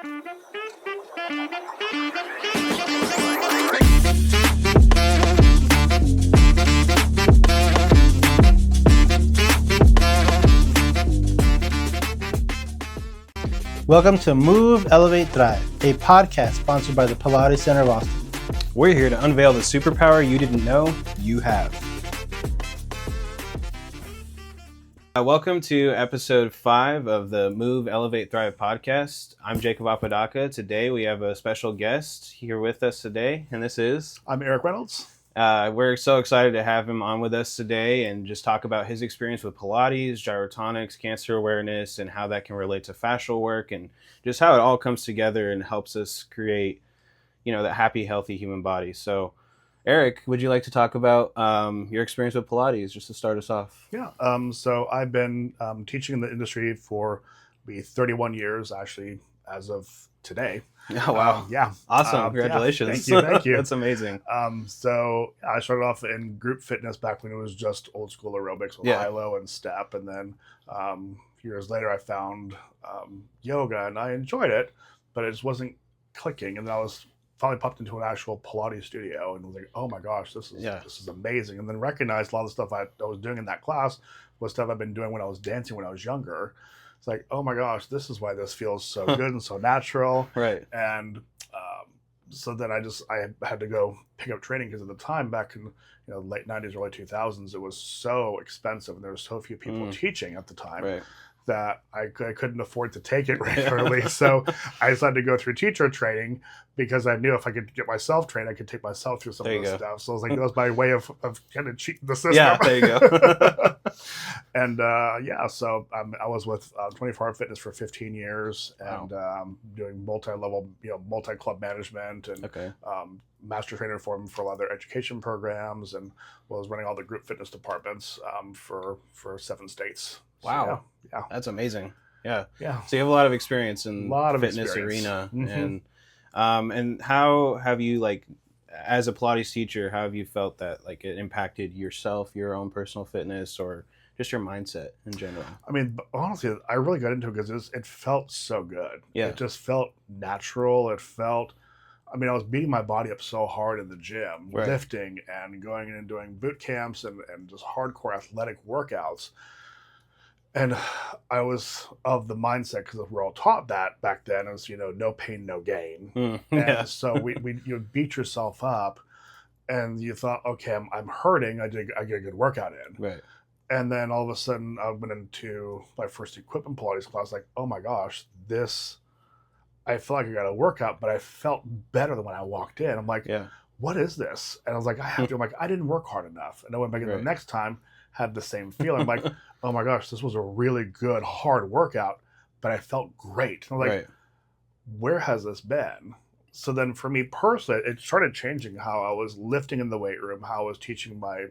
Welcome to Move, Elevate, Thrive, a podcast sponsored by the Pilates Center of Austin. We're here to unveil the superpower you didn't know you have. Welcome to episode 5 of the Move, Elevate, Thrive podcast. I'm Jacob Apodaca. Today we have a special guest here with us today, and this is... I'm Erik Reynolds. We're so excited to have him on with us today and just talk about his experience with Pilates, gyrotonics, cancer awareness, and how that can relate to fascial work, and just how it all comes together and helps us create, that happy, healthy human body. So, Erik, would you like to talk about your experience with Pilates, just to start us off? Yeah. So I've been teaching in the industry for 31 years, actually, as of today. Oh, wow. Yeah. Awesome. Congratulations. Yeah. Thank you. That's amazing. So I started off in group fitness back when it was just old school aerobics with high-low and step. And then years later, I found yoga and I enjoyed it, but it just wasn't clicking. And then I was finally popped into an actual Pilates studio and was like, oh my gosh, this is amazing. And then recognized a lot of the stuff I was doing in that class was stuff I've been doing when I was dancing when I was younger. It's like, oh my gosh, this is why this feels so good and so natural. Right. And so then I had to go pick up training because at the time back in late 90s, early 2000s, it was so expensive and there were so few people teaching at the time that I couldn't afford to take it regularly. So I decided to go through teacher training because I knew if I could get myself trained, I could take myself through some of this stuff. So I was like, that was my way of kind of cheating the system. Yeah, there you go. And so I was with 24 Hour Fitness for 15 years and doing multi-level, multi-club management and master trainer for them for a lot of their education programs, and was running all the group fitness departments for 7 states. Wow. So, yeah. That's amazing. Yeah. Yeah. So you have a lot of experience in the fitness arena. Mm-hmm. And how have you, as a Pilates teacher, how have you felt that it impacted yourself, your own personal fitness, or just your mindset in general? I mean, honestly, I really got into it because it felt so good. Yeah. It just felt natural. It felt, I was beating my body up so hard in the gym, lifting and going in and doing boot camps and just hardcore athletic workouts. And I was of the mindset, because we're all taught that back then, as no pain, no gain. And so you beat yourself up, and you thought, okay, I'm hurting. I get a good workout in. Right. And then all of a sudden, I went into my first equipment Pilates class. Like, oh my gosh, I feel like I got a workout, but I felt better than when I walked in. I'm like, what is this? And I was like, I didn't work hard enough. And I went back in the next time, had the same feeling. I'm like, oh my gosh, this was a really good, hard workout, but I felt great. And I'm like, where has this been? So then for me personally, it started changing how I was lifting in the weight room, how I was teaching my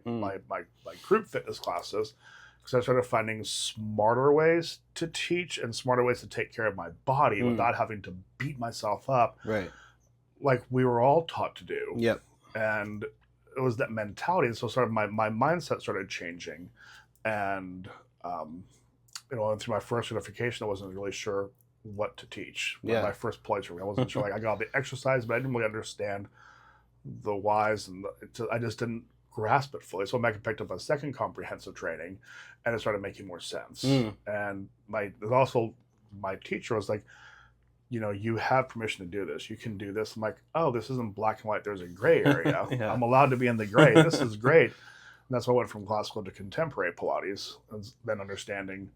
group fitness classes, because I started finding smarter ways to teach and smarter ways to take care of my body without having to beat myself up, like we were all taught to do. Yep. And it was that mentality. And so sort of my mindset started changing. And, through my first certification, I wasn't really sure what to teach. My first Pilates, I wasn't sure. I got all the exercise, but I didn't really understand the whys, and I just didn't grasp it fully. So I picked up a second comprehensive training, and it started making more sense. And my teacher was like, you have permission to do this. You can do this. I'm like, oh, this isn't black and white. There's a gray area. I'm allowed to be in the gray. This is great. And that's why I went from classical to contemporary Pilates, and then understanding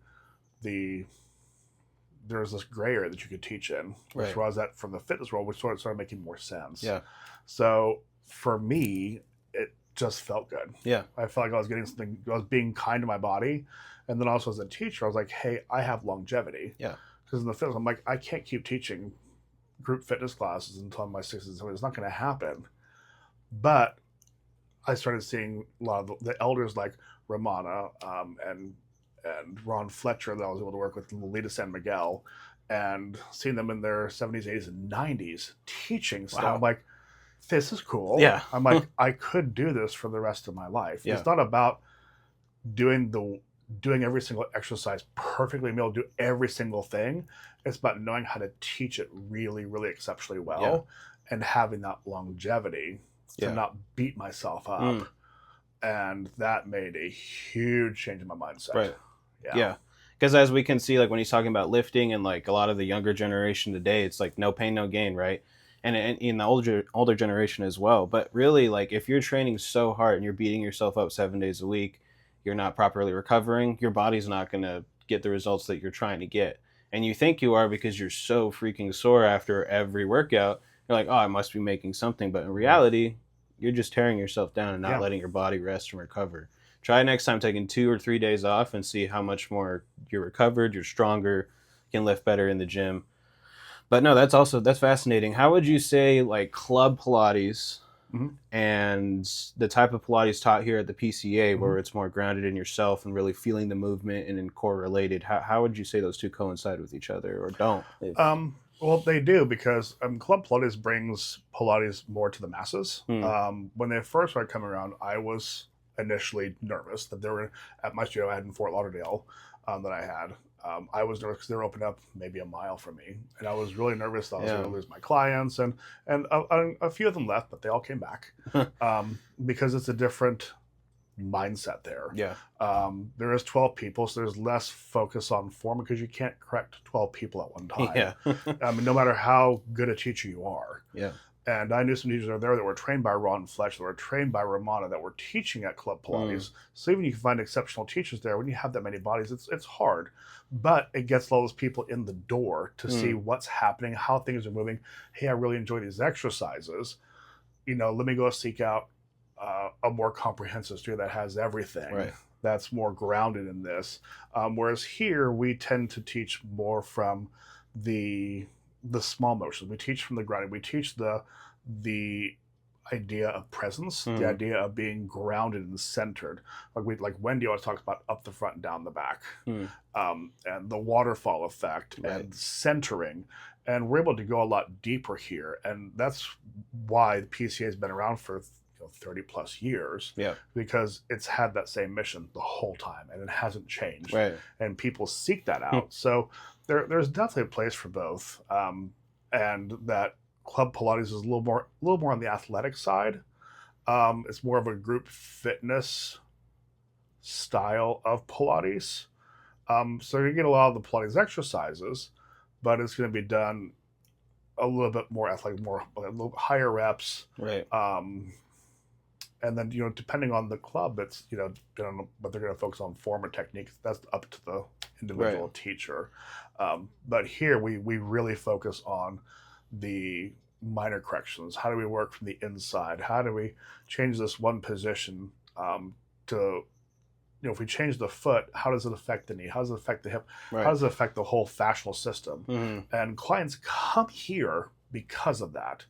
there's this gray area that you could teach in, which was that from the fitness world, which sort of started making more sense. Yeah. So for me, it just felt good. Yeah. I felt like I was getting something, I was being kind to my body. And then also as a teacher, I was like, hey, I have longevity. Yeah. Because in the fitness, I'm like, I can't keep teaching group fitness classes until I'm in my 60s and 70s. It's not going to happen. But I started seeing a lot of the elders like Romana and Ron Fletcher that I was able to work with, Lolita San Miguel, and seeing them in their 70s, 80s, and 90s teaching stuff. I'm like, this is cool. Yeah. I'm like, I could do this for the rest of my life. Yeah. It's not about doing doing every single exercise perfectly, being able to do every single thing. It's about knowing how to teach it really, really exceptionally well and having that longevity to not beat myself up. And that made a huge change in my mindset. Right. Yeah. Because as we can see, like when he's talking about lifting and like a lot of the younger generation today, it's like no pain, no gain, right? And in the older generation as well. But really, like if you're training so hard and you're beating yourself up 7 days a week, you're not properly recovering, your body's not going to get the results that you're trying to get. And you think you are because you're so freaking sore after every workout. You're like, oh, I must be making something. But in reality, you're just tearing yourself down and not letting your body rest and recover. Try next time taking 2 or 3 days off and see how much more you're recovered, you're stronger, can lift better in the gym. But no, that's fascinating. How would you say like club Pilates and the type of Pilates taught here at the PCA, where it's more grounded in yourself and really feeling the movement and in core related, how would you say those two coincide with each other or don't? Well, they do, because Club Pilates brings Pilates more to the masses. When they first started coming around, I was initially nervous that they were at my studio I had in Fort Lauderdale that I had. I was nervous because they were opening up maybe a mile from me, and I was really nervous that I was going to lose my clients, and a few of them left, but they all came back because it's a different mindset there. There is 12 people, so there's less focus on form because you can't correct 12 people at one time. I mean, no matter how good a teacher you are. And I knew some teachers out there that were trained by Ron Fletch, that were trained by Romana, that were teaching at Club Pilates. So even you can find exceptional teachers there. When you have that many bodies, it's hard. But it gets all those people in the door to see what's happening, how things are moving. Hey, I really enjoy these exercises. You know, let me go seek out a more comprehensive studio that has everything. That's more grounded in this. Whereas here, we tend to teach more from the small motions. We teach from the grounding. We teach the idea of presence, the idea of being grounded and centered. Like Wendy always talks about up the front and down the back, and the waterfall effect and centering. And we're able to go a lot deeper here, and that's why the PCA has been around for 30 plus years, because it's had that same mission the whole time and it hasn't changed, and people seek that out. So there's definitely a place for both, and that Club Pilates is a little more on the athletic side. It's more of a group fitness style of Pilates, so you get a lot of the Pilates exercises, but it's going to be done a little bit more athletic, a little higher reps, and then, depending on the club, it's, depending on what they're going to focus on, form or technique. That's up to the individual teacher. But here we really focus on the minor corrections. How do we work from the inside? How do we change this one position to, if we change the foot, how does it affect the knee? How does it affect the hip? How does it affect the whole fascial system? And clients come here because of that.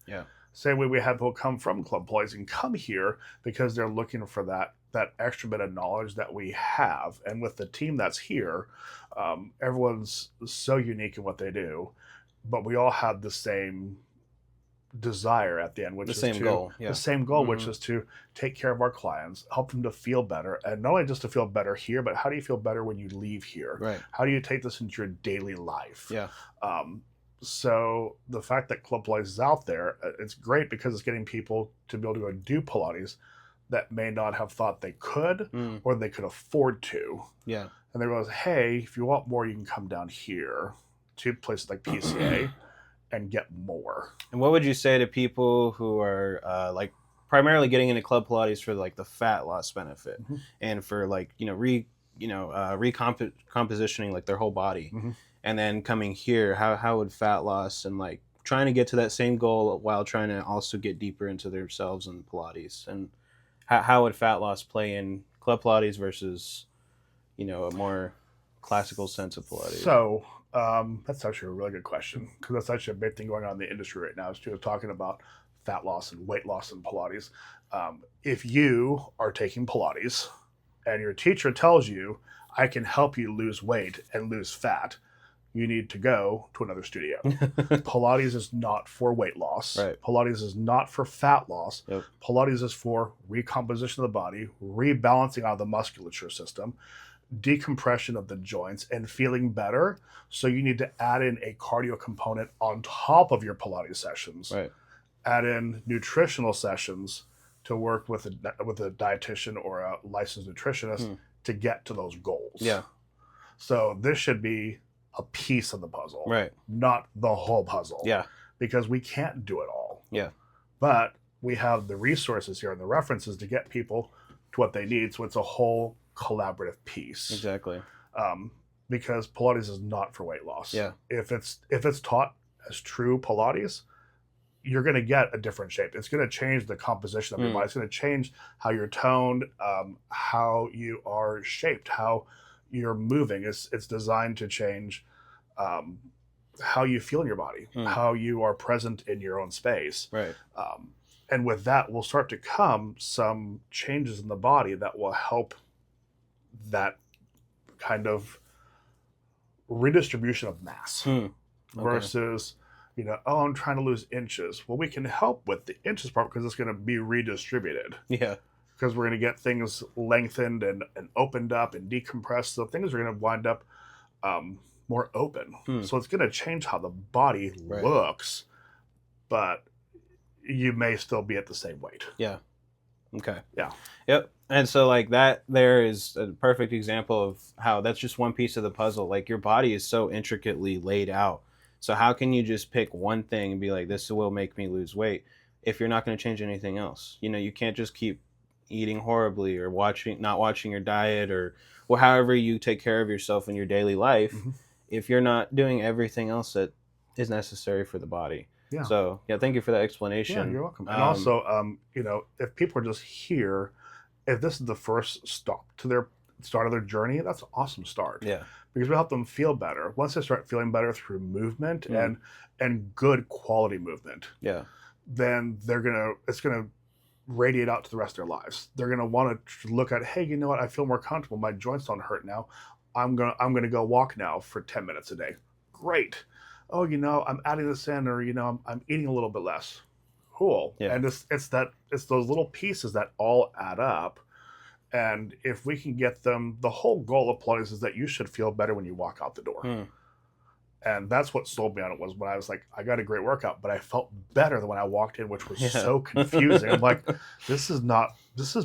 Same way we have people come from Club Pilates and come here because they're looking for that extra bit of knowledge that we have. And with the team that's here, everyone's so unique in what they do, but we all have the same desire at the end, which is the same goal, which is to take care of our clients, help them to feel better, and not only just to feel better here, but how do you feel better when you leave here? How do you take this into your daily life? So the fact that Club Pilates is out there, it's great because it's getting people to be able to go do Pilates that may not have thought they could or they could afford to. And they realize, hey, if you want more, you can come down here to places like PCA and get more. And what would you say to people who are like primarily getting into Club Pilates for like the fat loss benefit and for like, recompositioning like their whole body? And then coming here, how would fat loss and like trying to get to that same goal while trying to also get deeper into themselves and Pilates, and how would fat loss play in Club Pilates versus, a more classical sense of Pilates? So that's actually a really good question, because that's actually a big thing going on in the industry right now, is talking about fat loss and weight loss in Pilates. If you are taking Pilates and your teacher tells you, I can help you lose weight and lose fat, you need to go to another studio. Pilates is not for weight loss. Pilates is not for fat loss. Pilates is for recomposition of the body, rebalancing out of the musculature system, decompression of the joints and feeling better. So you need to add in a cardio component on top of your Pilates sessions. Right. Add in nutritional sessions to work with a dietitian or a licensed nutritionist to get to those goals. Yeah. So this should be a piece of the puzzle, Right. not the whole puzzle. Yeah. Because we can't do it all. Yeah. But we have the resources here and the references to get people to what they need. So it's a whole collaborative piece. Exactly. Because Pilates is not for weight loss. Yeah. If it's taught as true Pilates, you're going to get a different shape. It's going to change the composition of your body. It's going to change how you're toned, how you are shaped, how you're moving. It's designed to change how you feel in your body, how you are present in your own space. Right. And with that will start to come some changes in the body that will help that kind of redistribution of mass versus, I'm trying to lose inches. Well, we can help with the inches part because it's going to be redistributed. Yeah. Because we're going to get things lengthened and opened up and decompressed. So things are going to wind up more open. So it's going to change how the body looks, but you may still be at the same weight. Yeah. Okay. Yeah. Yep. And so like that there is a perfect example of how that's just one piece of the puzzle. Like your body is so intricately laid out. So how can you just pick one thing and be like, this will make me lose weight if you're not going to change anything else? You can't just keep eating horribly or not watching your diet or however you take care of yourself in your daily life if you're not doing everything else that is necessary for the body. Yeah. So thank you for that explanation. Yeah, you're welcome. And also, if people are just here, if this is the first stop to their start of their journey, that's an awesome start. Yeah. Because we help them feel better. Once they start feeling better through movement and good quality movement, then it's gonna radiate out to the rest of their lives. They're gonna want to look at, hey, you know what? I feel more comfortable. My joints don't hurt now. I'm gonna go walk now for 10 minutes a day. Great. Oh, I'm adding this in, or I'm eating a little bit less. Cool. Yeah. And it's those little pieces that all add up. And if we can get them, the whole goal of Pilates is that you should feel better when you walk out the door. And that's what sold me on it, was when I was like, I got a great workout, but I felt better than when I walked in, which was so confusing. I'm like, this is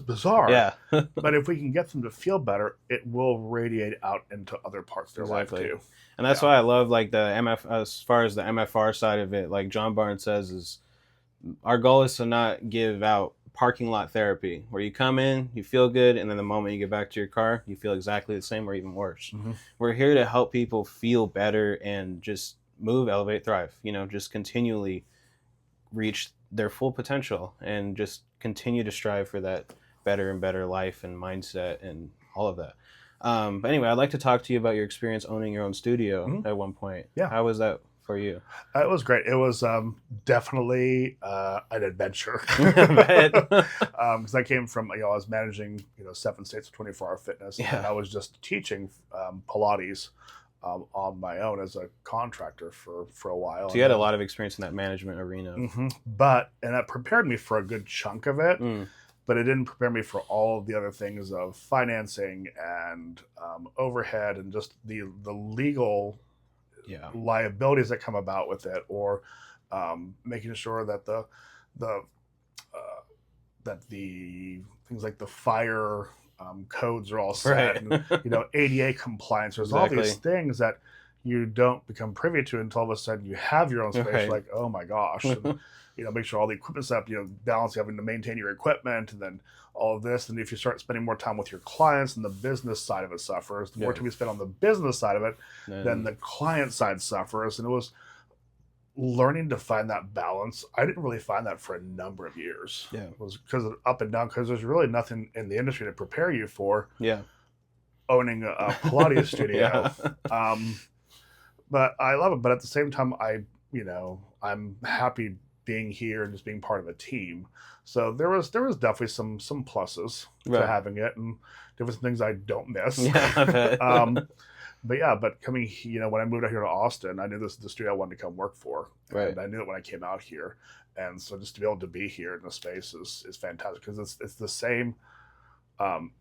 bizarre. Yeah. But if we can get them to feel better, it will radiate out into other parts of their life too. And that's why I love like the as far as the MFR side of it, like John Barnes says, is our goal is to not give out parking lot therapy where you come in, you feel good, and then the moment you get back to your car, you feel exactly the same or even worse. We're here to help people feel better and just move, elevate, thrive, just continually reach their full potential and just continue to strive for that better and better life and mindset and all of that. But anyway, I'd like to talk to you about your experience owning your own studio at one point. Yeah. How was that for you? It was great. It was definitely an adventure. Because I came from, I was managing, 7 states of 24-hour fitness. And I was just teaching Pilates on my own as a contractor for a while. So you had a lot of experience in that management arena. And that prepared me for a good chunk of it. But it didn't prepare me for all of the other things of financing and overhead and just the legal liabilities that come about with it, or making sure that the things like the fire codes are all set, and ADA compliance. There's all these things that you don't become privy to until all of a sudden you have your own space. You're like, oh my gosh. And, make sure all the equipment's up, balance, having to maintain your equipment, and then all of this. And if you start spending more time with your clients, and the business side of it suffers, the more time you spend on the business side of it, then the client side suffers. And it was learning to find that balance. I didn't really find that for a number of years. It was because of up and down, because there's really nothing in the industry to prepare you for owning a Pilates studio. But I love it. But at the same time, I'm happy being here and just being part of a team. So there was definitely some pluses to having it, and different things I don't miss. But coming, when I moved out here to Austin, I knew this is the studio I wanted to come work for. And I knew it when I came out here. And so just to be able to be here in the space is fantastic, because it's the same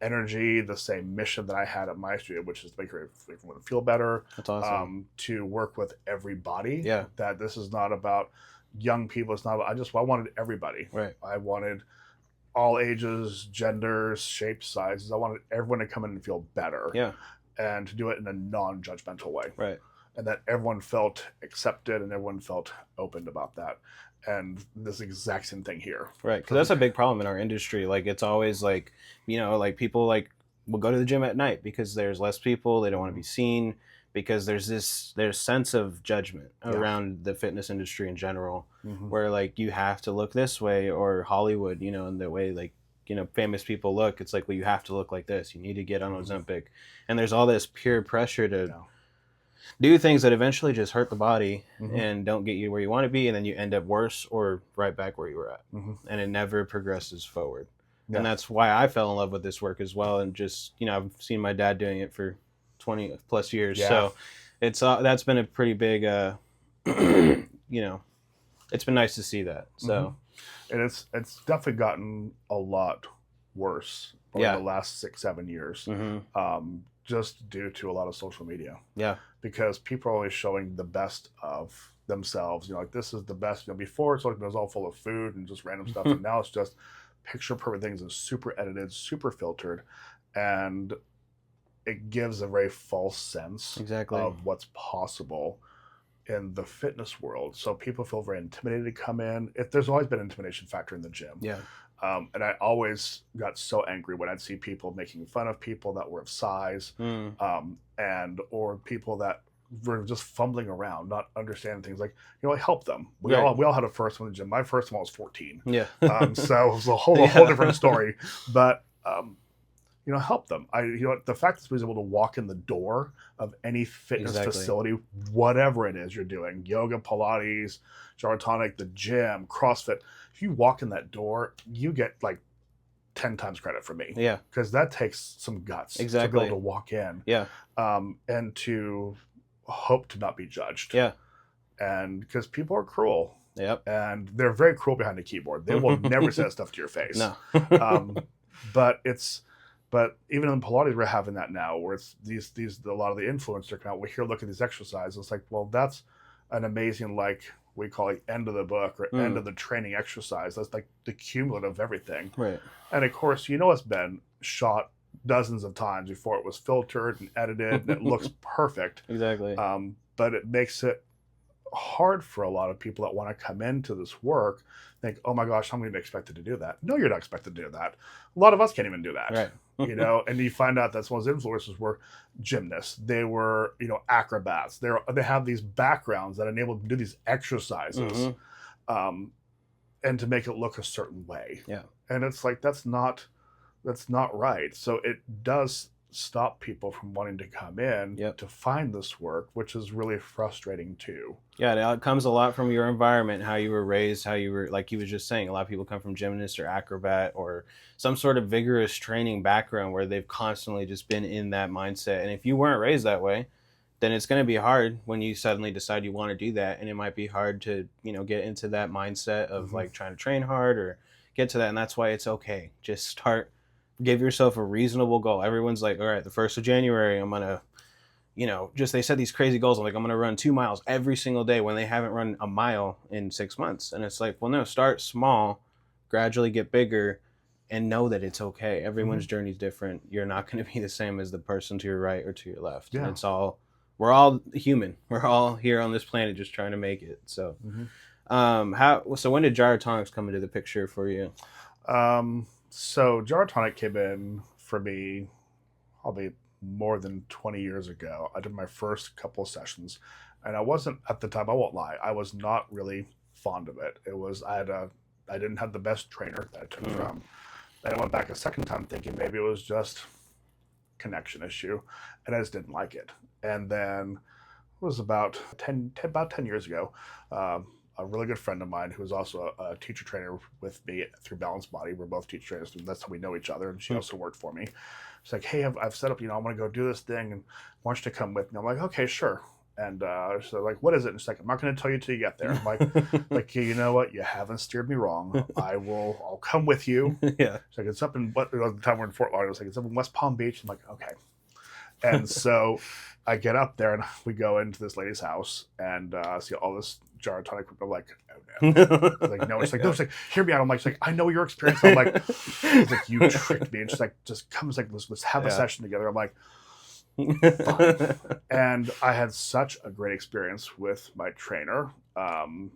energy, the same mission that I had at my studio, which is to make everyone feel better. That's awesome. To work with everybody. Yeah. That this is not about young people. It's not about, I wanted everybody. Right. I wanted all ages, genders, shapes, sizes. I wanted everyone to come in and feel better. Yeah. And to do it in a non-judgmental way. Right. And that everyone felt accepted and everyone felt open about that. And this exact same thing here. Right. Because that's a big problem in our industry. Like, it's always like, you know, like people like will go to the gym at night because there's less people. They don't want to be seen because there's sense of judgment around the fitness industry in general, where like you have to look this way, or Hollywood, you know, in the way like, you know, famous people look. It's like, well, you have to look like this. You need to get on Ozempic. And there's all this peer pressure to do things that eventually just hurt the body and don't get you where you want to be, and then you end up worse or right back where you were at, and it never progresses forward. And that's why I fell in love with this work as well. And just, you know, I've seen my dad doing it for 20 plus years, so it's that's been a pretty big you know, it's been nice to see that. So and it's definitely gotten a lot worse over the last 6-7 years. Just due to a lot of social media. Yeah. Because people are always showing the best of themselves. You know, like, this is the best. You know, before it's like it was all full of food and just random stuff. And now it's just picture perfect things and super edited, super filtered. And it gives a very false sense of what's possible in the fitness world. So people feel very intimidated to come in. There's always been an intimidation factor in the gym. Yeah. And I always got so angry when I'd see people making fun of people that were of size, and or people that were just fumbling around, not understanding things. Like, you know, I helped them. We all had a first one in the gym. My first one was 14. Yeah. So it was a whole different story. But you know, help them. The fact that I was able to walk in the door of any fitness facility, whatever it is you're doing, yoga, Pilates, gyrotonic, the gym, CrossFit, if you walk in that door, you get like 10 times credit from me. Yeah. Because that takes some guts to be able to walk in. Yeah. And to hope to not be judged. Yeah. And because people are cruel. Yep. And they're very cruel behind the keyboard. They will never say that stuff to your face. No. But even in Pilates, we're having that now, where it's a lot of the influencers come out. We look at these exercises. It's like, well, that's an amazing, like, we call it end of the book or end of the training exercise. That's like the cumulative of everything. Right. And of course, you know, it's been shot dozens of times before it was filtered and edited, and it looks perfect. Exactly. But it makes it hard for a lot of people that want to come into this work, think, oh my gosh, I'm going to be expected to do that. No, you're not expected to do that. A lot of us can't even do that. Right. You know, and you find out that some of those influencers were gymnasts. They were, you know, acrobats. They have these backgrounds that enable them to do these exercises, and to make it look a certain way. Yeah. And it's like, that's not right. So it does stop people from wanting to come in to find this work, which is really frustrating too. Yeah, it comes a lot from your environment, how you were raised, how you were, like you was just saying, a lot of people come from gymnast or acrobat or some sort of vigorous training background where they've constantly just been in that mindset. And if you weren't raised that way, then it's going to be hard when you suddenly decide you want to do that. And it might be hard to, you know, get into that mindset of like trying to train hard or get to that. And that's why it's okay. Just start. Give yourself a reasonable goal. Everyone's like, all right, the 1st of January, I'm going to, you know, they set these crazy goals. I'm like, I'm going to run 2 miles every single day when they haven't run a mile in 6 months. And it's like, well, no, start small, gradually get bigger, and know that it's okay. Everyone's journey is different. You're not going to be the same as the person to your right or to your left. Yeah. And we're all human. We're all here on this planet just trying to make it. So, so when did gyrotonics come into the picture for you? So gyrotonic came in for me probably more than 20 years ago. I did my first couple of sessions, and I wasn't, at the time, I won't lie, I was not really fond of it. I didn't have the best trainer that I took from. Then I went back a second time thinking maybe it was just connection issue, and I just didn't like it. And then it was about 10 years ago, a really good friend of mine who was also a teacher trainer with me through Balanced Body. We're both teacher trainers. That's how we know each other. And she also worked for me. She's like, hey, I've set up, you know, I want to go do this thing, and I want you to come with me. I'm like, okay, sure. And she's like, what is it? And she's like, I'm not going to tell you till you get there. I'm like, you know what? You haven't steered me wrong. I'll come with you. Yeah. She's like, it's up in, at the time we're in Fort Lauderdale, it's up in West Palm Beach. I'm like, okay. And so I get up there and we go into this lady's house and see all this gyrotonic. I'm like, oh no. Like, no. She's like, no. She's like, hear me out. I'm like, she's like, I know your experience. I'm like, you tricked me. And she's like, just come. Like, let's have a session together. I'm like, fine. And I had such a great experience with my trainer,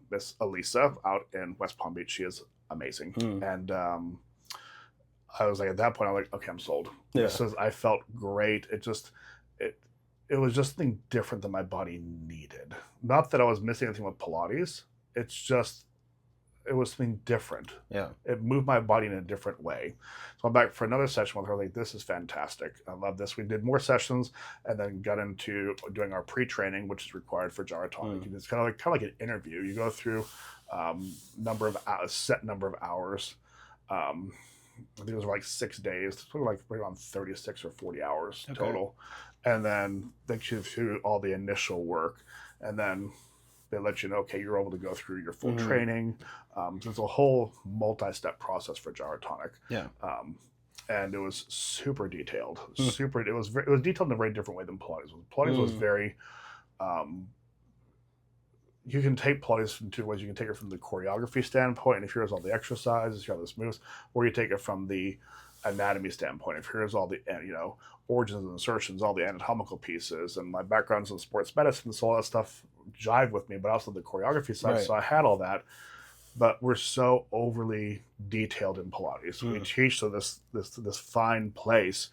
Miss Elisa, out in West Palm Beach. She is amazing. And I was like, at that point, I'm like, okay, I'm sold. Yeah. I felt great. It was just something different than my body needed. Not that I was missing anything with Pilates. It's just, it was something different. Yeah. It moved my body in a different way. So I'm back for another session with her. Like, this is fantastic. I love this. We did more sessions and then got into doing our pre-training, which is required for gyrotonic. It's kind of like an interview. You go through set number of hours. I think it was like 6 days. It's like right around 36 or 40 hours total. And then they go through all the initial work, and then they let you know, okay, you're able to go through your full training. So it's a whole multi-step process for gyrotonic. Yeah. And it was super detailed. It was detailed in a very different way than Pilates was. Pilates was very. You can take Pilates from two ways. You can take it from the choreography standpoint, and if here's all the exercises, here are the moves, or you take it from the anatomy standpoint. If here's all the origins and insertions, all the anatomical pieces, and my background's in sports medicine, so all that stuff jive with me, but also the choreography side. Right. So I had all that, but we're so overly detailed in Pilates. We teach to this fine place,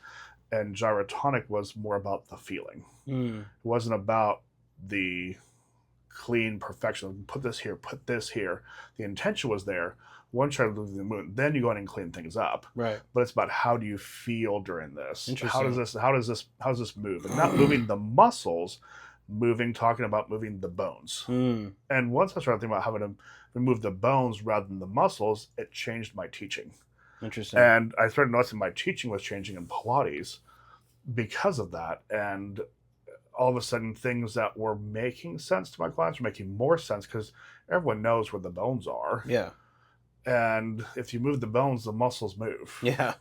and gyrotonic was more about the feeling. It wasn't about the clean perfection. Put this here, put this here. The intention was there. Once you're losing the movement, then you go in and clean things up. Right. But it's about how do you feel during this? How does this move? And not moving the muscles, talking about moving the bones. And once I started thinking about having to remove the bones rather than the muscles, it changed my teaching. Interesting. And I started noticing my teaching was changing in Pilates because of that. And all of a sudden, things that were making sense to my clients were making more sense because everyone knows where the bones are. Yeah. And if you move the bones, the muscles move. Yeah.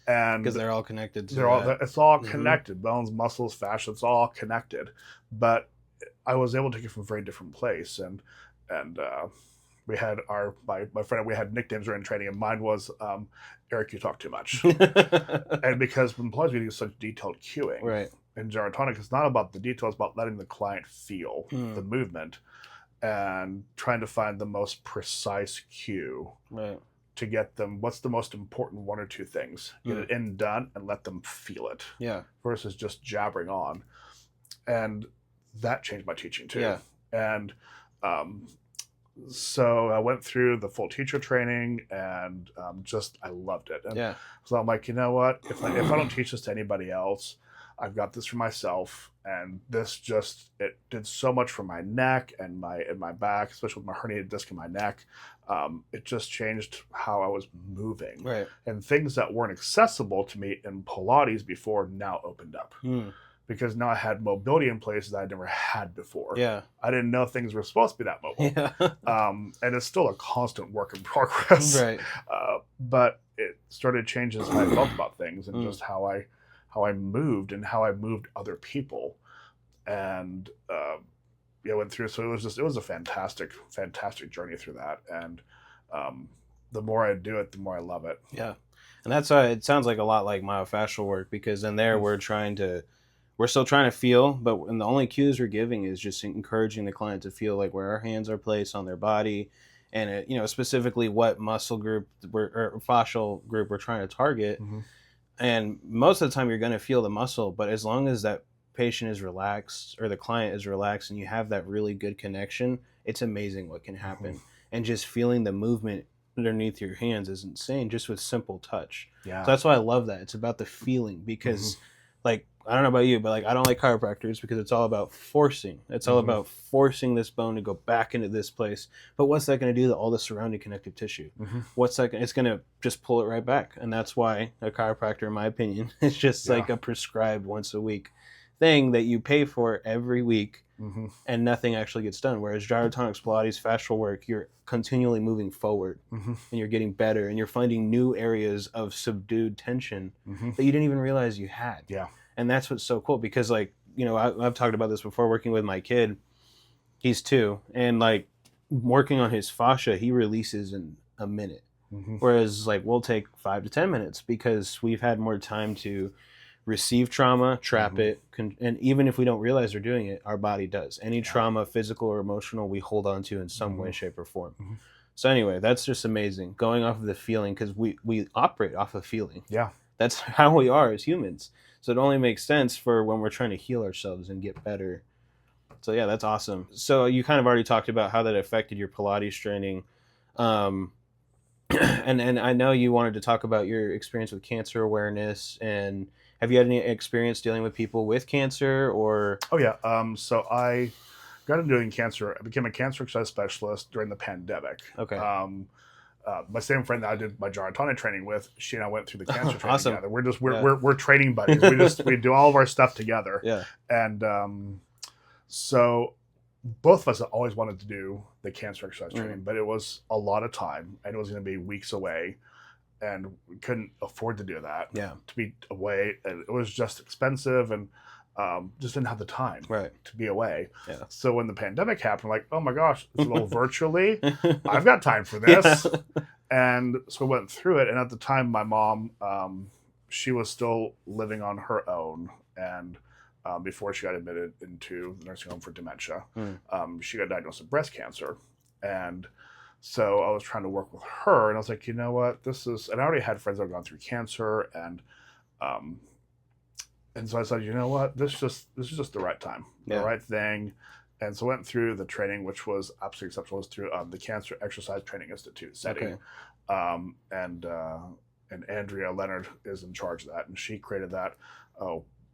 And because they're all connected to it's all connected. Bones, muscles, fascia, it's all connected. But I was able to take it from a very different place. And we had my friend, we had nicknames during training, and mine was Erik, you talk too much. And because when Pilates we do such detailed cueing. Right. In gyrotonic, it's not about the detail, it's about letting the client feel the movement and trying to find the most precise cue to get them. What's the most important one or two things? Get it in, done, and let them feel it. Yeah. Versus just jabbering on. And that changed my teaching too. Yeah. And so I went through the full teacher training and I loved it. And so I'm like, you know what? If I don't teach this to anybody else, I've got this for myself, and this it did so much for my neck and my back, especially with my herniated disc in my neck. It just changed how I was moving, right? And things that weren't accessible to me in Pilates before now opened up because now I had mobility in places I never had before. Yeah, I didn't know things were supposed to be that mobile. Yeah. And it's still a constant work in progress, right? But it started changing how I felt about things and just how I moved and how I moved other people. And went through. So it was a fantastic journey through that. And the more I do it, the more I love it. Yeah. And that's why it sounds like a lot like myofascial work, because in there we're still trying to feel, but and the only cues we're giving is just encouraging the client to feel like where our hands are placed on their body, and it, specifically what muscle group or fascial group we're trying to target. And most of the time you're going to feel the muscle, but as long as that patient is relaxed or the client is relaxed and you have that really good connection, it's amazing what can happen. And just feeling the movement underneath your hands is insane just with simple touch. Yeah. So that's why I love that. It's about the feeling because like, I don't know about you, but like I don't like chiropractors because it's all about forcing. It's all about forcing this bone to go back into this place. But what's that going to do to all the surrounding connective tissue? What's that? It's going to just pull it right back. And that's why a chiropractor, in my opinion, is just like a prescribed once a week thing that you pay for every week Mm-hmm. and nothing actually gets done. Whereas gyrotonics, Pilates, fascial work, you're continually moving forward Mm-hmm. and you're getting better and you're finding new areas of subdued tension Mm-hmm. that you didn't even realize you had. Yeah. And that's what's so cool because, like, you know, I've talked about this before working with my kid. He's 2, and like working on his fascia, he releases in a minute. Mm-hmm. Whereas like we'll take 5 to 10 minutes because we've had more time to receive trauma, trap it, and even if we don't realize we're doing it, our body does. Any trauma, physical or emotional, we hold on to in some way, shape, or form. Mm-hmm. So anyway, that's just amazing. Going off of the feeling, because we operate off of feeling. Yeah. That's how we are as humans. So it only makes sense for when we're trying to heal ourselves and get better. So yeah, that's awesome. So you kind of already talked about how that affected your Pilates training. And I know you wanted to talk about your experience with cancer awareness, and have you had any experience dealing with people with cancer or? Oh yeah. So I got into doing cancer. I became a cancer exercise specialist during the pandemic. Okay. My same friend that I did my gyrotonic training with, she and I went through the cancer training Awesome. together. We're training buddies. We do all of our stuff together. Yeah. And so both of us had always wanted to do the cancer exercise training, but it was a lot of time and it was going to be weeks away, and we couldn't afford to do that. Yeah. To be away, and it was just expensive, and just didn't have the time to be away. Yeah. So when the pandemic happened, like, oh my gosh, it's a little virtually. I've got time for this. Yeah. And so we went through it. And at the time, my mom, she was still living on her own, and before she got admitted into the nursing home for dementia, she got diagnosed with breast cancer. And so I was trying to work with her, and I was like, you know what, and I already had friends that had gone through cancer, and so I said, you know what, this is just the right time, the right thing. And so I went through the training, which was absolutely exceptional. It was through the Cancer Exercise Training Institute setting. Okay. And Andrea Leonard is in charge of that, and she created that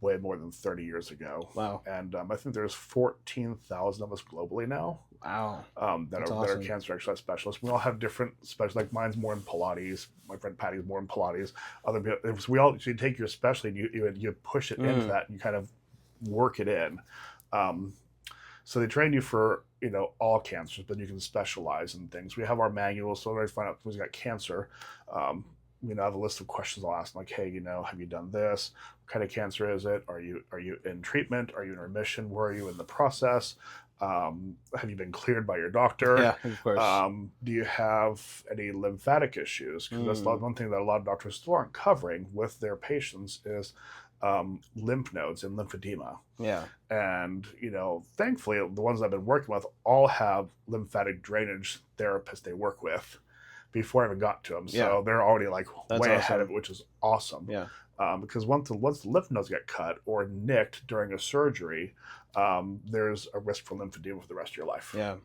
way more than 30 years ago. Wow. And I think there's 14,000 of us globally now. Wow. That are cancer exercise specialists. We all have different specialties. Like mine's more in Pilates. My friend Patty's more in Pilates. Other people, so you take your specialty and you push it into that, and you kind of work it in. So they train you for all cancers, but you can specialize in things. We have our manuals, so when I find out who's got cancer, I have a list of questions I'll ask them, like, hey, have you done this? What kind of cancer is it? Are you in treatment? Are you in remission? Where are you in the process? Have you been cleared by your doctor? Yeah, of course. Do you have any lymphatic issues? Because that's one thing that a lot of doctors still aren't covering with their patients is lymph nodes and lymphedema. Yeah. And, thankfully, the ones I've been working with all have lymphatic drainage therapists they work with before I even got to them. So they're already That's way awesome. ahead of it, which is awesome. Yeah. Because once the lymph nodes get cut or nicked during a surgery, there's a risk for lymphedema for the rest of your life. Yeah.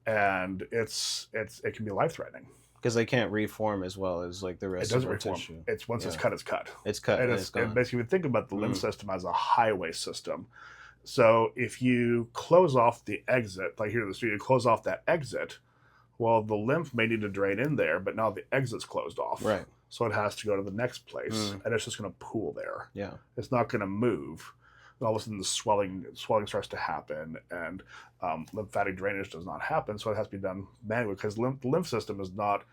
And it can be life-threatening. Because they can't reform as well as the rest of the tissue. It's once it's cut, it's cut. It's cut. And basically, we think about the lymph system as a highway system. So if you close off the exit, like here in the studio, you close off that exit, well, the lymph may need to drain in there, but now the exit's closed off. Right. So it has to go to the next place, and it's just going to pool there. Yeah. It's not going to move. And all of a sudden, the swelling starts to happen, and lymphatic drainage does not happen. So it has to be done manually, because the lymph system is not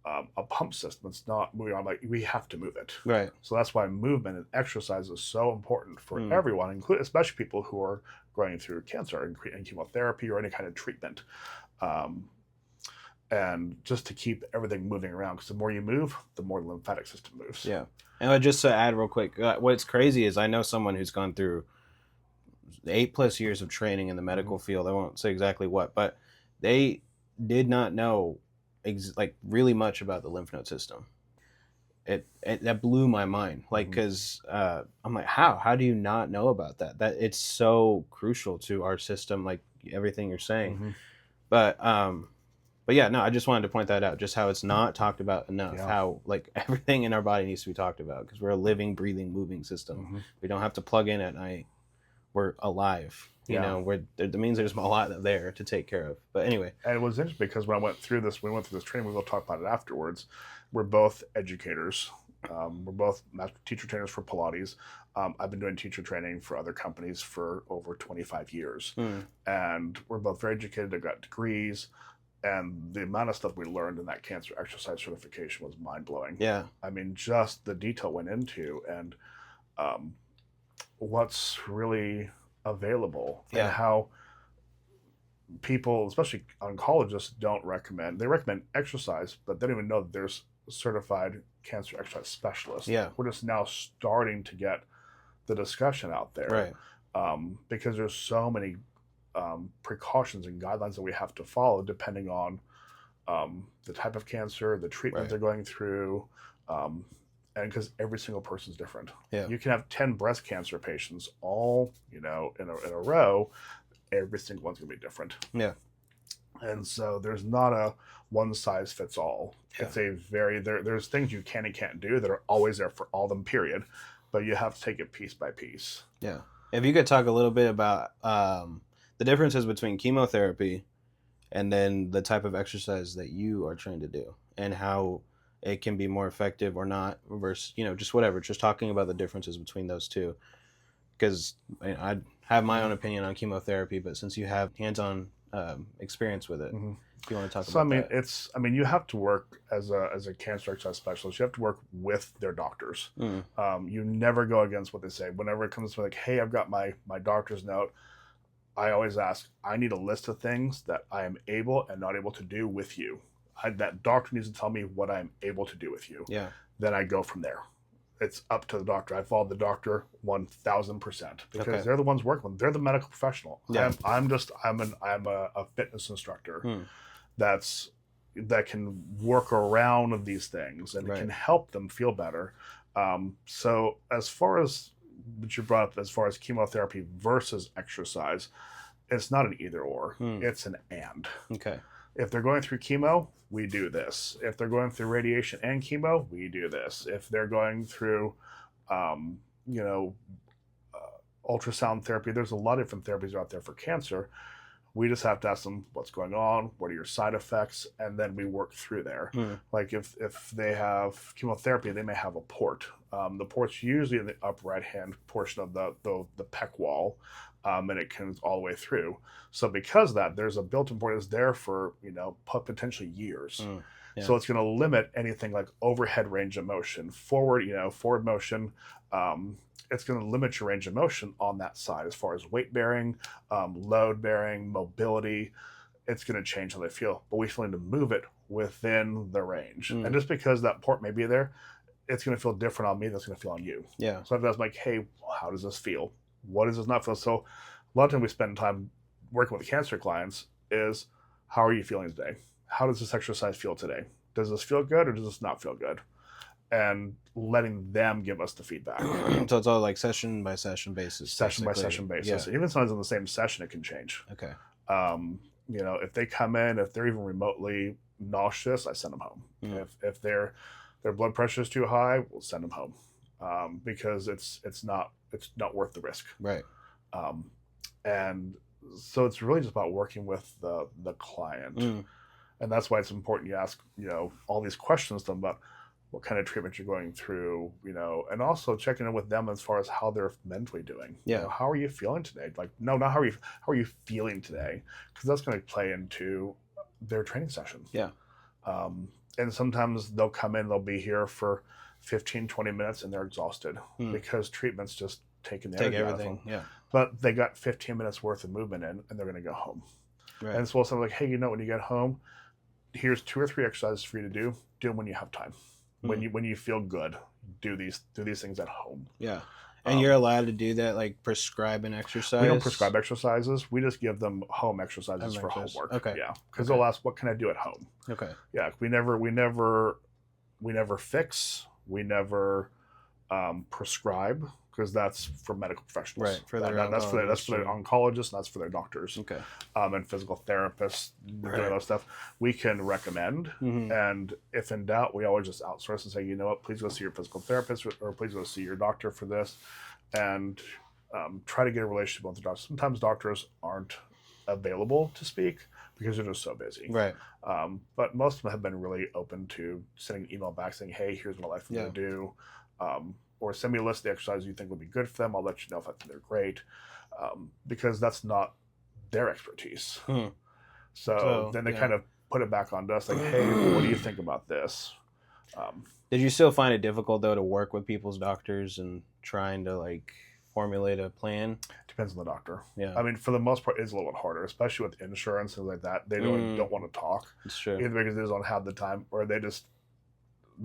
a pump system. It's not moving on. We have to move it. Right. So that's why movement and exercise is so important for everyone, including especially people who are going through cancer and chemotherapy or any kind of treatment. And just to keep everything moving around, because the more you move, the more the lymphatic system moves. Yeah. And just to add real quick, what's crazy is I know someone who's gone through 8+ years of training in the medical field. I won't say exactly what, but they did not know really much about the lymph node system. That blew my mind. Because I'm like, how do you not know about that? That it's so crucial to our system, like everything you're saying. But yeah, no, I just wanted to point that out, just how it's not talked about enough, how everything in our body needs to be talked about, because we're a living, breathing, moving system. We don't have to plug in at night. We're alive. That means there's a lot there to take care of. But anyway. And it was interesting because when we went through this training, we'll talk about it afterwards. We're both educators We're both master teacher trainers for Pilates. I've been doing teacher training for other companies for over 25 years. And we're both very educated, I've got degrees. And the amount of stuff we learned in that cancer exercise certification was mind-blowing. Yeah. I mean, just the detail went into and what's really available and how people, especially oncologists, don't recommend. They recommend exercise, but they don't even know that there's certified cancer exercise specialists. Yeah. We're just now starting to get the discussion out there. Right. Because there's so many precautions and guidelines that we have to follow depending on the type of cancer, the treatment they're going through, and because every single person's different. Yeah. You can have 10 breast cancer patients all, in a row. Every single one's going to be different. Yeah. And so there's not a one size fits all. Yeah. It's a there's things you can and can't do that are always there for all of them, period. But you have to take it piece by piece. Yeah. If you could talk a little bit about the differences between chemotherapy and then the type of exercise that you are trained to do and how it can be more effective or not versus, just whatever, just talking about the differences between those two. Because I have my own opinion on chemotherapy, but since you have hands-on experience with it, if you want to talk about that. You have to work as a cancer exercise specialist. You have to work with their doctors. You never go against what they say. Whenever it comes to like, hey, I've got my doctor's note, I always ask, I need a list of things that I am able and not able to do with you. That doctor needs to tell me what I'm able to do with you. Yeah. Then I go from there. It's up to the doctor. I follow the doctor 1,000% because they're the ones working with. They're the medical professional. Yeah. I'm a fitness instructor that can work around these things and can help them feel better. So as far as what you brought up, as far as chemotherapy versus exercise, it's not an either or. It's an and. Okay. If they're going through chemo, we do this. If they're going through radiation and chemo, we do this. If they're going through, ultrasound therapy, there's a lot of different therapies out there for cancer. We just have to ask them what's going on, what are your side effects, and then we work through there. Like if they have chemotherapy, they may have a port. The port's usually in the upper right-hand portion of the pec wall, and it comes all the way through. So because of that, there's a built-in port that's there for, potentially years. Yeah. So it's going to limit anything like overhead range of motion, forward motion. It's going to limit your range of motion on that side as far as weight bearing, load bearing, mobility. It's going to change how they feel, but we still need to move it within the range. And just because that port may be there, it's going to feel different on me than it's going to feel on you. Yeah. So I was like, hey, how does this feel? What does this not feel? So a lot of time we spend time working with cancer clients is, how are you feeling today? How does this exercise feel today? Does this feel good or does this not feel good? And letting them give us the feedback. So it's all like session by session basis. Session by session basis. Yeah. Even sometimes in the same session, it can change. Okay. If they come in, if they're even remotely nauseous, I send them home. If their blood pressure is too high, we'll send them home because it's not worth the risk. Right. And so it's really just about working with the client, and that's why it's important you ask all these questions to them about what kind of treatment you're going through, and also checking in with them as far as how they're mentally doing. Yeah. How are you feeling today? Like, no, not how are you feeling today? Because that's going to play into their training session. Yeah. And sometimes they'll come in, they'll be here for 15, 20 minutes and they're exhausted because treatment's just taking the energy everything. out of them. Yeah. But they got 15 minutes worth of movement in and they're going to go home. Right. And so I'm like, hey, when you get home, here's 2 or 3 exercises for you to do. Do them when you have time. When you feel good, do these things at home. Yeah. And you're allowed to do that, like prescribe an exercise? We don't prescribe exercises. We just give them home exercises for homework. Okay. Yeah. Because they'll ask, what can I do at home? Okay. Yeah. We never fix. We never prescribe, because that's for medical professionals. Right. For their that's for their oncologists, and that's for their doctors. Okay. And physical therapists, doing those stuff. We can recommend, and if in doubt, we always just outsource and say, you know what, please go see your physical therapist, or please go see your doctor for this, and try to get a relationship with the doctor. Sometimes doctors aren't available to speak because they're just so busy. Right. But most of them have been really open to sending an email back saying, hey, here's what I'd like for them to do. Or send me a list of the exercises you think would be good for them. I'll let you know if I think they're great. Because that's not their expertise. So then they kind of put it back on us like, hey, what do you think about this? Did you still find it difficult, though, to work with people's doctors and trying to, like, formulate a plan? Depends on the doctor. Yeah. I mean, for the most part, it's a little bit harder, especially with insurance and things like that. They don't want to talk. It's true. Either because they just don't have the time, or they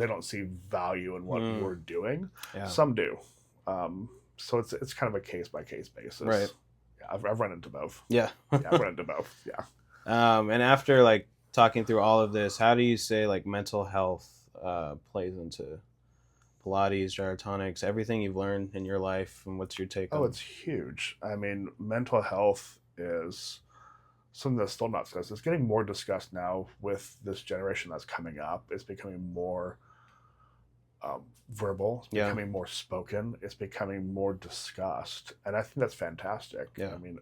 don't see value in what we're doing. Yeah. Some do. So it's kind of a case by case basis. Right. Yeah, I've run into both. Yeah. I've run into both. Yeah. And after like talking through all of this, how do you say like mental health plays into Pilates, gyrotonics, everything you've learned in your life, and what's your take on it? It's huge. I mean, mental health is something that's still not discussed. It's getting more discussed now with this generation that's coming up. It's becoming more verbal. It's becoming more spoken. It's becoming more discussed. And I think that's fantastic. Yeah. I mean,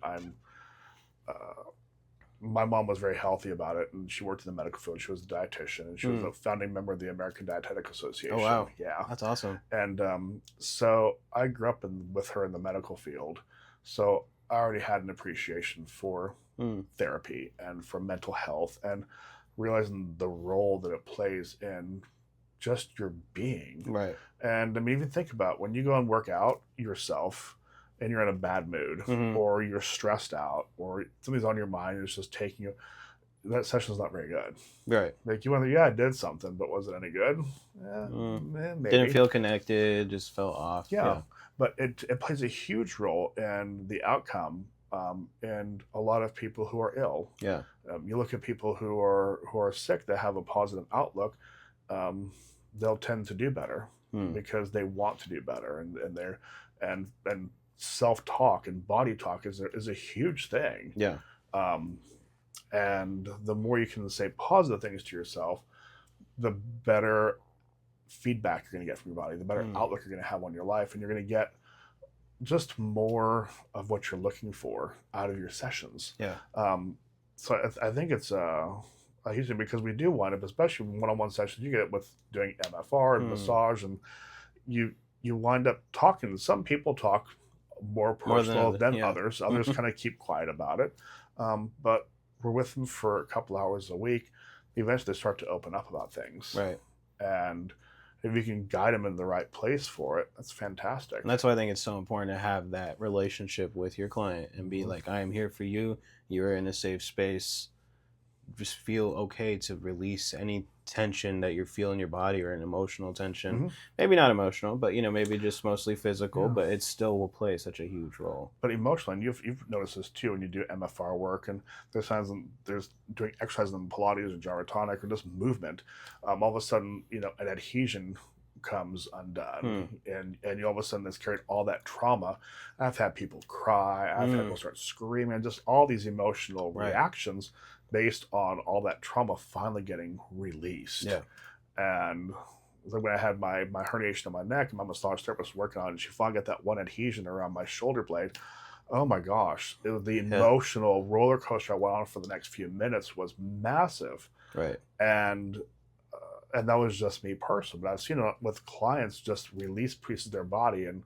my mom was very healthy about it, and she worked in the medical field. She was a dietitian, and she was a founding member of the American Dietetic Association. Oh, wow. Yeah. That's awesome. And so I grew up with her in the medical field. So I already had an appreciation for therapy and for mental health, and realizing the role that it plays in just your being. Right. And I mean, even think about when you go and work out yourself and you're in a bad mood or you're stressed out or something's on your mind and it's just taking you, that session's not very good. Right. Like you went, I did something, but was it any good? Maybe. Didn't feel connected, just felt off. Yeah. But it plays a huge role in the outcome and a lot of people who are ill. Yeah. You look at people who are sick that have a positive outlook, they'll tend to do better because they want to do better, and self-talk and body talk is a huge thing. Yeah. And the more you can say positive things to yourself, the better feedback you're going to get from your body, the better outlook you're going to have on your life, and you're going to get just more of what you're looking for out of your sessions. Yeah. So I think it's usually because we do wind up, especially one-on-one sessions, you get with doing MFR and massage, and you wind up talking. Some people talk more personal than others. Others kind of keep quiet about it. But we're with them for a couple hours a week. Eventually they start to open up about things. Right. And if you can guide them in the right place for it, that's fantastic. And that's why I think it's so important to have that relationship with your client and be like, I am here for you. You're in a safe space. Just feel okay to release any tension that you feel in your body or an emotional tension. Maybe not emotional, but maybe just mostly physical, but it still will play such a huge role. But emotional, and you've noticed this too when you do MFR work, and there's doing exercises in Pilates or gyrotonic or just movement. All of a sudden, an adhesion comes undone, and you all of a sudden it's carried all that trauma. I've had people cry. I've had people start screaming, just all these emotional reactions based on all that trauma finally getting released. Yeah. And like when I had my herniation in my neck, and my massage therapist was working on it, and she finally got that one adhesion around my shoulder blade. Oh my gosh. It was the emotional roller coaster I went on for the next few minutes was massive. Right. And that was just me personally. But I've seen it with clients just release pieces of their body and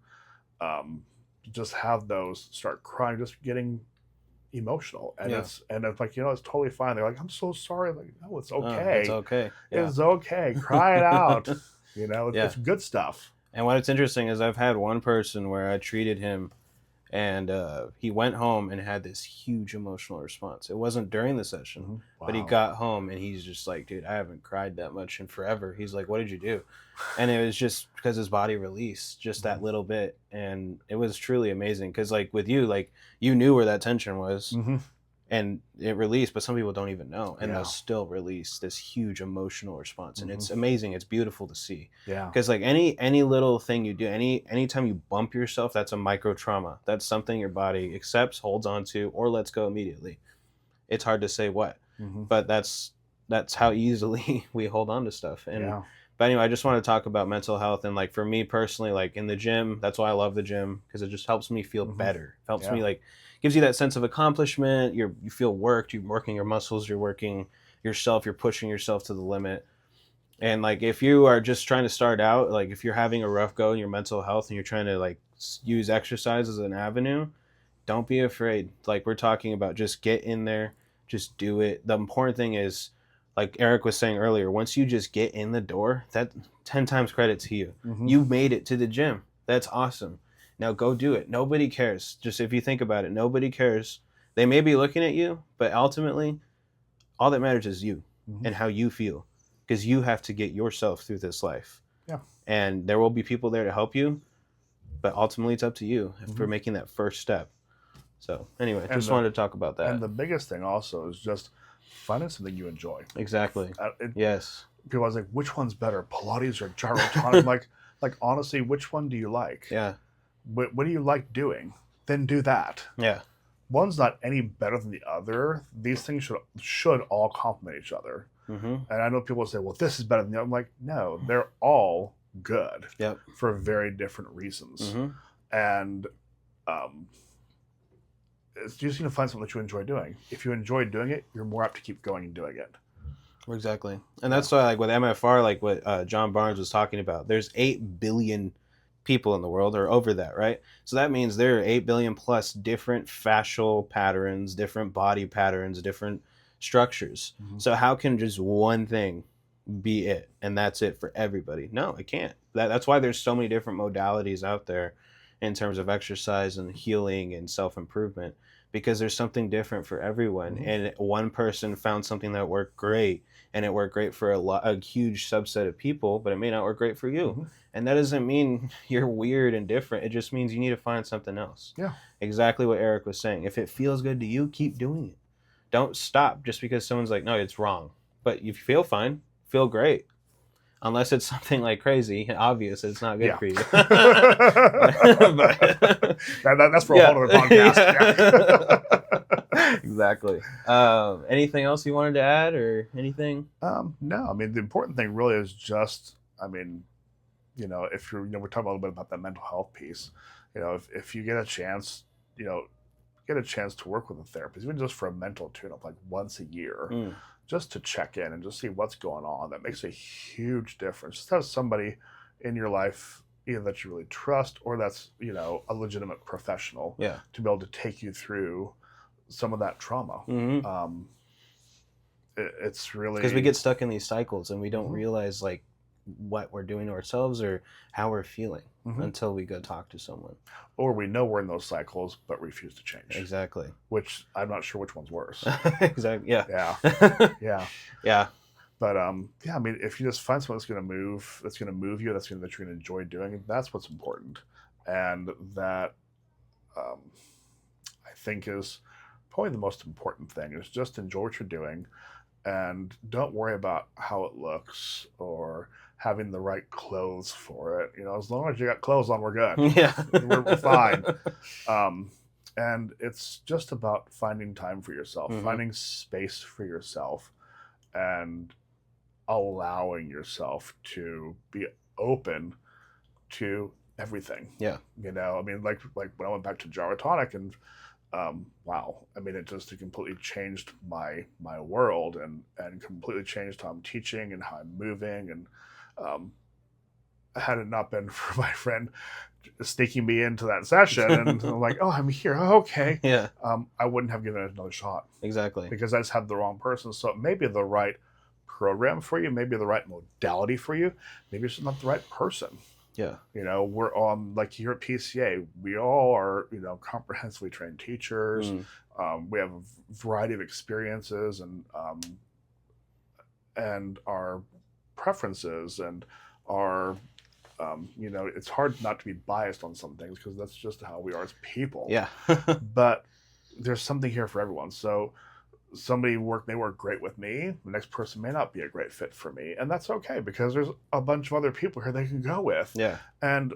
just have those start crying, just getting emotional, and it's like it's totally fine. They're like, I'm so sorry. I'm like, no, it's okay. It's okay. It's okay. Cry it out. It's good stuff. And what it's interesting is I've had one person where I treated him, and he went home and had this huge emotional response. It wasn't during the session, but he got home and he's just like, dude, I haven't cried that much in forever. He's like, what did you do? And it was just because his body released just that little bit. And it was truly amazing because like with you, like you knew where that tension was and it released, but some people don't even know. And they'll still release this huge emotional response. And it's amazing. It's beautiful to see. Yeah. Because like any little thing you do, anytime you bump yourself, that's a micro trauma. That's something your body accepts, holds on to, or lets go immediately. It's hard to say what, but that's how easily we hold on to stuff. And but anyway, I just want to talk about mental health. And like for me personally, like in the gym, that's why I love the gym, because it just helps me feel better. It helps me like gives you that sense of accomplishment. You feel worked. You're working your muscles. You're working yourself. You're pushing yourself to the limit. And like, if you are just trying to start out, like if you're having a rough go in your mental health and you're trying to like use exercise as an avenue, don't be afraid. Like we're talking about, just get in there, just do it. The important thing is, like Eric was saying earlier, once you just get in the door, that 10 times credit to you. Mm-hmm. You made it to the gym. That's awesome. Now go do it. Nobody cares. Just if you think about it, nobody cares. They may be looking at you, but ultimately, all that matters is you and how you feel, because you have to get yourself through this life. Yeah. And there will be people there to help you, but ultimately it's up to you for making that first step. So anyway, just wanted to talk about that. And the biggest thing also is just finding something you enjoy. Exactly. Yes. People always like, which one's better, Pilates or gyrotonic? like honestly, which one do you like? Yeah. What do you like doing? Then do that. Yeah. One's not any better than the other. These things should all complement each other. Mm-hmm. And I know people say, well, this is better than the other. I'm like, no, they're all good. Yep. For very different reasons. Mm-hmm. And you just need to find something that you enjoy doing. If you enjoy doing it, you're more apt to keep going and doing it. Exactly. And that's why, like with MFR, like what John Barnes was talking about, there's 8 billion people in the world, or over that, right? So that means there are 8 billion plus different fascial patterns, different body patterns, different structures. Mm-hmm. So how can just one thing be it and that's it for everybody? No, it can't. That's why there's so many different modalities out there in terms of exercise and healing and self-improvement, because there's something different for everyone. Mm-hmm. And one person found something that worked great, and it worked great for a huge subset of people, but it may not work great for you. Mm-hmm. And that doesn't mean you're weird and different. It just means you need to find something else. Yeah. Exactly what Eric was saying. If it feels good to you, keep doing it. Don't stop just because someone's like, no, it's wrong. But if you feel fine, feel great. Unless it's something like crazy, obvious, it's not good for you. That's for a whole other podcast. Yeah. Exactly. Anything else you wanted to add, or anything? No, I mean, the important thing really is just, I mean, if you're, we're talking a little bit about that mental health piece. If you get a chance, to work with a therapist, even just for a mental tune-up, like once a year, just to check in and just see what's going on. That makes a huge difference. Just have somebody in your life, either that you really trust or that's, a legitimate professional, to be able to take you through some of that trauma. Mm-hmm. It's really, because we get stuck in these cycles and we don't realize like what we're doing to ourselves or how we're feeling until we go talk to someone. Or we know we're in those cycles but refuse to change. Exactly. Which I'm not sure which one's worse. Exactly. Yeah. Yeah. Yeah. Yeah. But I mean, if you just find something that's going to move you, that you're going to enjoy doing, that's what's important. And that I think is probably the most important thing, is just enjoy what you're doing and don't worry about how it looks or having the right clothes for it. As long as you got clothes on, we're good. Yeah. we're fine. And it's just about finding time for yourself, finding space for yourself, and allowing yourself to be open to everything. Yeah. I mean, like when I went back to gyrotonic, and wow, I mean, it completely changed my world and completely changed how I'm teaching and how I'm moving. And had it not been for my friend sneaking me into that session, and I'm like, oh, I'm here, okay, yeah, I wouldn't have given it another shot. Exactly. Because I just had the wrong person. So it may be the right program for you, maybe the right modality for you, maybe it's not the right person. Yeah. We're on, like here at PCA, we all are, comprehensively trained teachers. We have a variety of experiences and our preferences and our, it's hard not to be biased on some things because that's just how we are as people. Yeah. But there's something here for everyone. So somebody may work great with me. The next person may not be a great fit for me. And that's okay, because there's a bunch of other people here they can go with. Yeah. And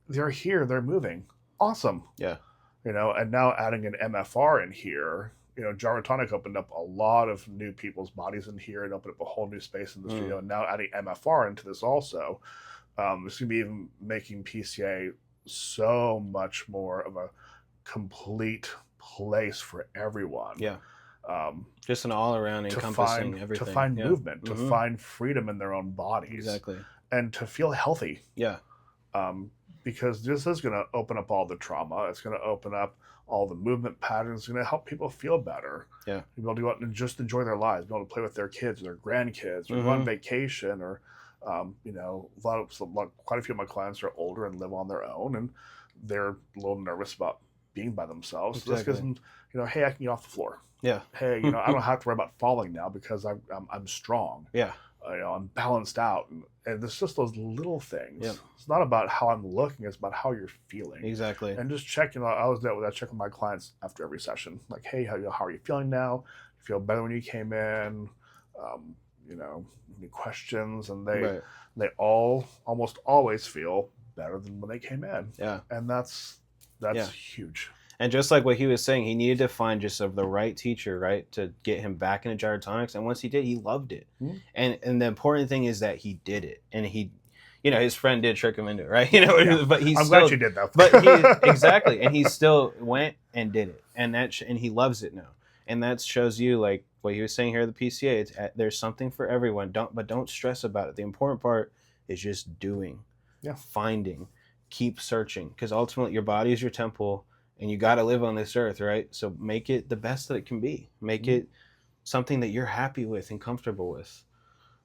they're here, they're moving. Awesome. Yeah. And now adding an MFR in here, gyrotonic opened up a lot of new people's bodies in here and opened up a whole new space in the studio. And now adding MFR into this also, it's going to be even making PCA so much more of a complete place for everyone. Yeah. Um, Just an all around encompassing everything. To find movement, to find freedom in their own bodies. Exactly. And to feel healthy. Yeah. Because this is going to open up all the trauma. It's going to open up all the movement patterns. It's going to help people feel better. Yeah. Be able to go out and just enjoy their lives, be able to play with their kids, or their grandkids, or go on vacation, or quite a few of my clients are older and live on their own, and they're a little nervous about being by themselves. Exactly. So this gives them, hey, I can get off the floor. Yeah. Hey, I don't have to worry about falling now because I'm strong. Yeah. I'm balanced out, and it's just those little things. Yep. It's not about how I'm looking; it's about how you're feeling. Exactly. And just checking. I check with my clients after every session, like, hey, how are you feeling now? You feel better when you came in? Any questions? And they all almost always feel better than when they came in. Yeah. And that's huge. And just like what he was saying, he needed to find just the right teacher, right, to get him back into gyrotonics. And once he did, he loved it. Mm-hmm. And the important thing is that he did it. And he, his friend did trick him into it, right? But I'm glad you did that. But exactly. And he still went and did it. And he loves it now. And that shows you, like what he was saying here at the PCA, there's something for everyone. Don't stress about it. The important part is just doing, finding, keep searching. Because ultimately your body is your temple. And you got to live on this earth, right? So make it the best that it can be. Make it something that you're happy with and comfortable with.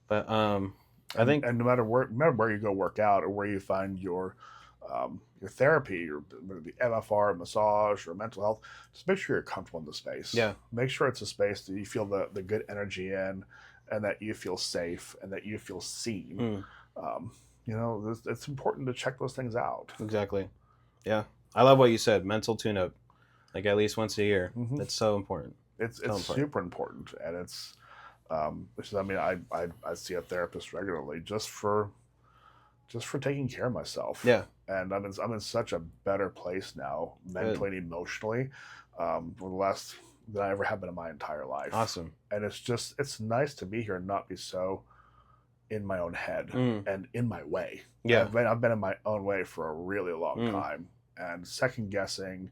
But I think, and no matter where you go work out, or where you find your therapy, or the MFR, massage, or mental health, just make sure you're comfortable in the space. Yeah. Make sure it's a space that you feel the good energy in, and that you feel safe, and that you feel seen. It's important to check those things out. Exactly. Yeah. I love what you said, mental tune-up, like at least once a year. Mm-hmm. That's so important. It's super important, and it's. I see a therapist regularly just for taking care of myself. Yeah. And I'm in such a better place now, mentally and emotionally, for the last than I ever have been in my entire life. Awesome. And it's nice to be here and not be so in my own head and in my way. Yeah. I've been in my own way for a really long time. And second guessing,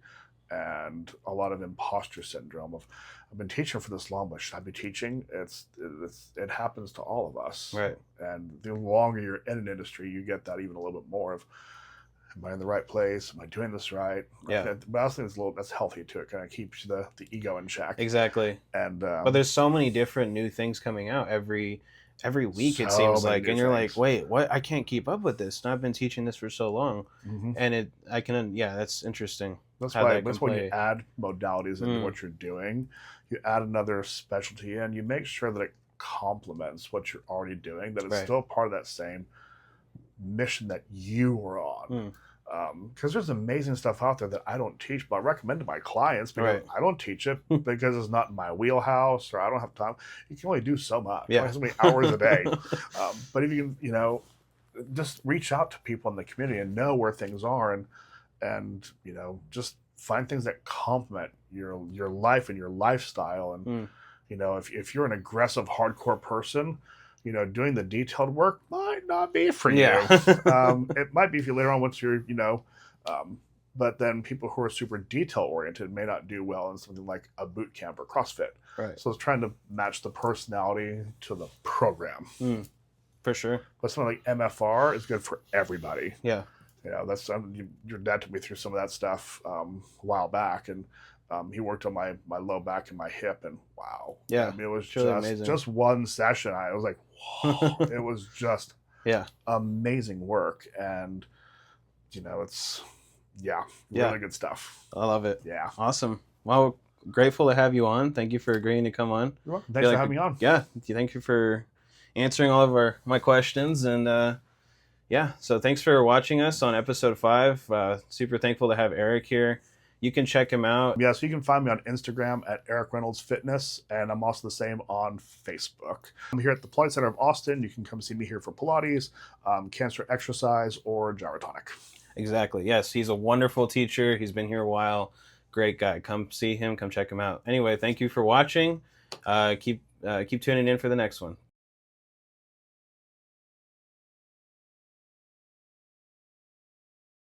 and a lot of imposter syndrome of, I've been teaching for this long, but should I be teaching? It happens to all of us, right? And the longer you're in an industry, you get that even a little bit more of, am I in the right place? Am I doing this right? Yeah. But I also think that's healthy too. It kind of keeps the ego in check. Exactly. And but there's so many different new things coming out every week, it seems like, and you're like, wait, what? I can't keep up with this. And I've been teaching this for so long, and that's interesting. That's when you add modalities into what you're doing, you add another specialty in, you make sure that it complements what you're already doing, that it's still part of that same mission that you were on. Because there's amazing stuff out there that I don't teach, but I recommend to my clients because I don't teach it because it's not in my wheelhouse, or I don't have time. You can only do so much. Yeah. So many hours a day. But if you can, just reach out to people in the community and know where things are, and just find things that complement your life and your lifestyle. And if you're an aggressive, hardcore person, doing the detailed work might not be for you. It might be for you later on once you're, but then people who are super detail oriented may not do well in something like a boot camp or CrossFit. Right. So it's trying to match the personality to the program. For sure. But something like MFR is good for everybody. Yeah. That's your dad took me through some of that stuff a while back, and he worked on my low back and my hip, and wow. Yeah. I mean, it was really just one session. I was like, whoa. It was just amazing work. And, it's, really good stuff. I love it. Yeah. Awesome. Well, grateful to have you on. Thank you for agreeing to come on. You're welcome. Thanks for having me on. Yeah. Thank you for answering all of my questions. And, so thanks for watching us on episode 5. Super thankful to have Erik here. You can check him out. Yeah, so you can find me on Instagram at Erik Reynolds Fitness, and I'm also the same on Facebook. I'm here at the Pilates Center of Austin. You can come see me here for Pilates, cancer exercise, or gyrotonic. Exactly. Yes, he's a wonderful teacher. He's been here a while. Great guy. Come see him. Come check him out. Anyway, thank you for watching. Keep tuning in for the next one.